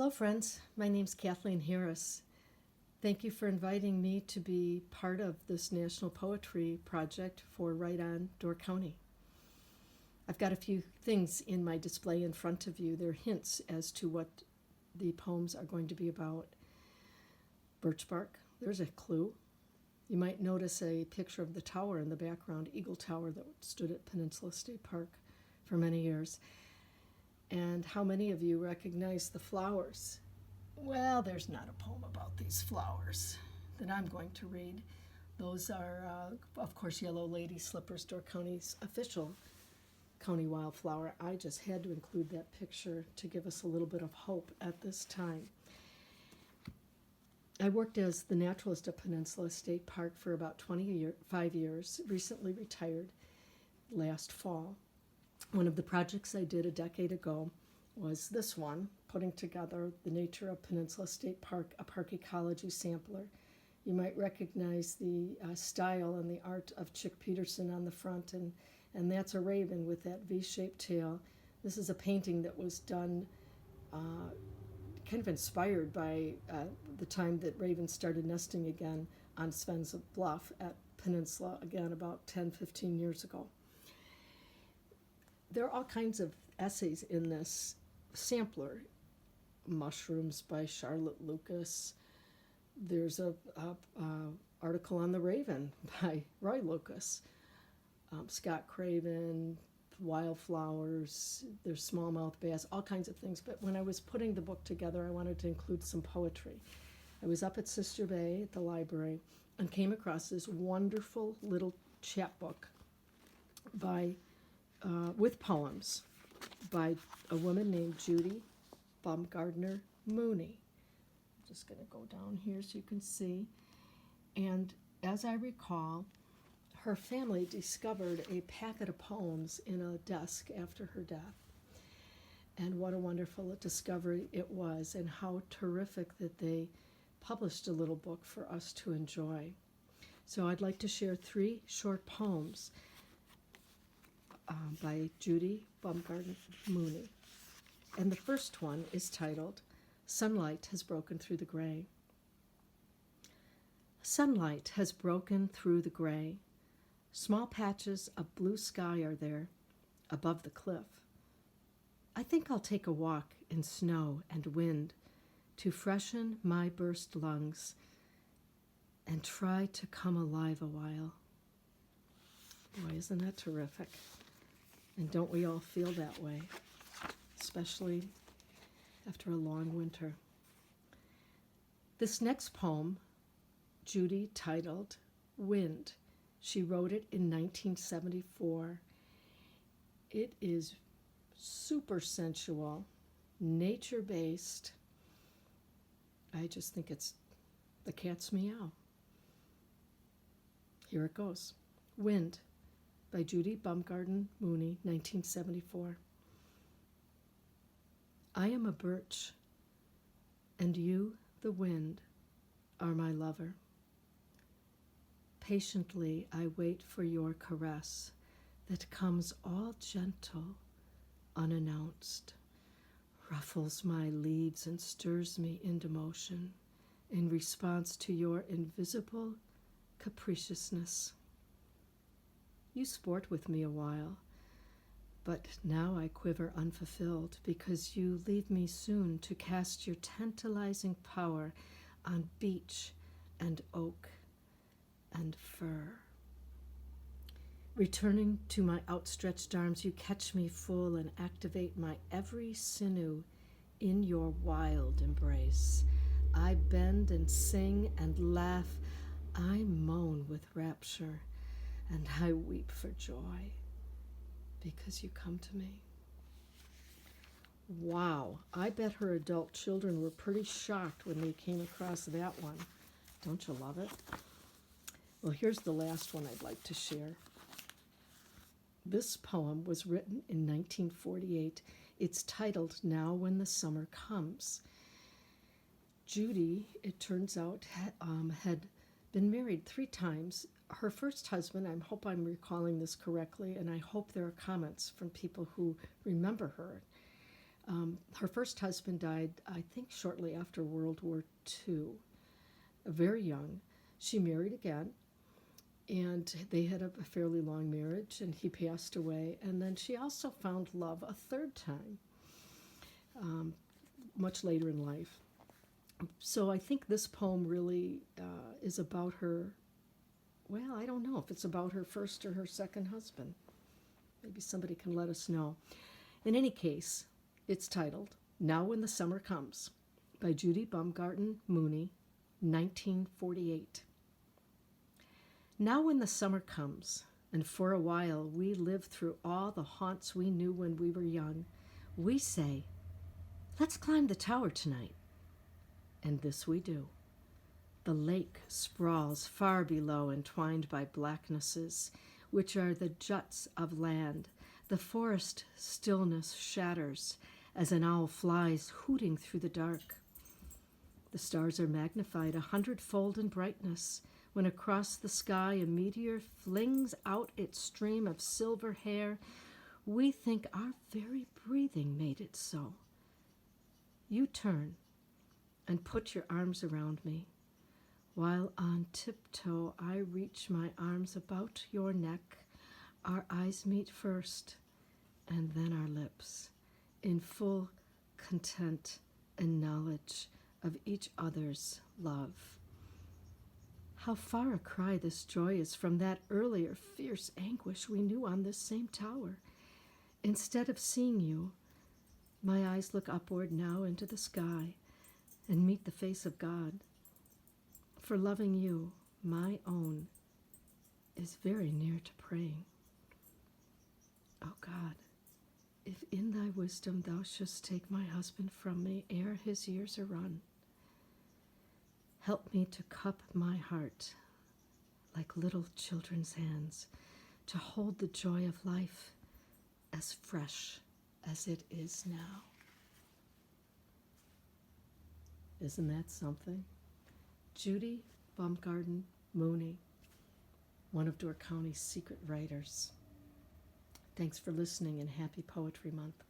Hello, friends. My name's Kathleen Harris. Thank you for inviting me to be part of this National Poetry Project for Right On Door County. I've got a few things in my display in front of you. They're hints as to what the poems are going to be about. Birch bark, there's a clue. You might notice a picture of the tower in the background, Eagle Tower, that stood at Peninsula State Park for many years. And how many of you recognize the flowers? Well, there's not a poem about these flowers that I'm going to read. Those are, of course, Yellow Lady Slippers, Door County's official county wildflower. I just had to include that picture to give us a little bit of hope at this time. I worked as the naturalist at Peninsula State Park for about 25 years, recently retired last fall. One of the projects I did a decade ago was this one, putting together the nature of Peninsula State Park, a park ecology sampler. You might recognize the style and the art of Chick Peterson on the front, and that's a raven with that V-shaped tail. This is a painting that was done kind of inspired by the time that ravens started nesting again on Sven's Bluff at Peninsula, again about 10, 15 years ago. There are all kinds of essays in this sampler. Mushrooms by Charlotte Lucas. There's a article on the raven by Roy Lucas. Scott Craven, wildflowers, there's smallmouth bass, all kinds of things. But when I was putting the book together, I wanted to include some poetry. I was up at Sister Bay at the library and came across this wonderful little chapbook by with poems by a woman named Judy Baumgarten Mooney. I'm just going to go down here so you can see. And as I recall, her family discovered a packet of poems in a desk after her death. And what a wonderful discovery it was, and how terrific that they published a little book for us to enjoy. So I'd like to share 3 short poems by Judy Baumgarten Mooney. And the first one is titled, Sunlight Has Broken Through the Gray. Sunlight has broken through the gray. Small patches of blue sky are there above the cliff. I think I'll take a walk in snow and wind to freshen my burst lungs and try to come alive a while. Boy, isn't that terrific? And don't we all feel that way, especially after a long winter? This next poem, Judy titled Wind. She wrote it in 1974. It is super sensual, nature-based. I just think it's the cat's meow. Here it goes. Wind by Judy Baumgarten Mooney, 1974. I am a birch, and you, the wind, are my lover. Patiently I wait for your caress that comes all gentle, unannounced, ruffles my leaves and stirs me into motion in response to your invisible capriciousness. You sport with me a while, but now I quiver unfulfilled because you leave me soon to cast your tantalizing power on beech and oak and fir. Returning to my outstretched arms, you catch me full and activate my every sinew in your wild embrace. I bend and sing and laugh. I moan with rapture, and I weep for joy because you come to me. Wow, I bet her adult children were pretty shocked when they came across that one. Don't you love it? Well, here's the last one I'd like to share. This poem was written in 1948. It's titled Now When the Summer Comes. Judy, it turns out, had been married 3 times. Her first husband, I hope I'm recalling this correctly, and I hope there are comments from people who remember her. Her first husband died, I think, shortly after World War II, very young. She married again, and they had a fairly long marriage, and he passed away. And then she also found love a third time, much later in life. So I think this poem really is about her. Well, I don't know if it's about her first or her second husband. Maybe somebody can let us know. In any case, it's titled Now When the Summer Comes by Judy Baumgarten Mooney, 1948. Now when the summer comes, and for a while we live through all the haunts we knew when we were young, we say, let's climb the tower tonight. And this we do. The lake sprawls far below, entwined by blacknesses, which are the juts of land. The forest stillness shatters as an owl flies hooting through the dark. The stars are magnified 100-fold in brightness when across the sky a meteor flings out its stream of silver hair. We think our very breathing made it so. You turn and put your arms around me, while on tiptoe I reach my arms about your neck. Our eyes meet first, and then our lips, in full content and knowledge of each other's love. How far a cry this joy is from that earlier fierce anguish we knew on this same tower. Instead of seeing you, my eyes look upward now into the sky and meet the face of God. For loving you, my own, is very near to praying. O God, if in thy wisdom thou shouldst take my husband from me ere his years are run, help me to cup my heart like little children's hands, to hold the joy of life as fresh as it is now. Isn't that something? Judy Baumgarten Mooney, one of Door County's secret writers. Thanks for listening, and happy Poetry Month.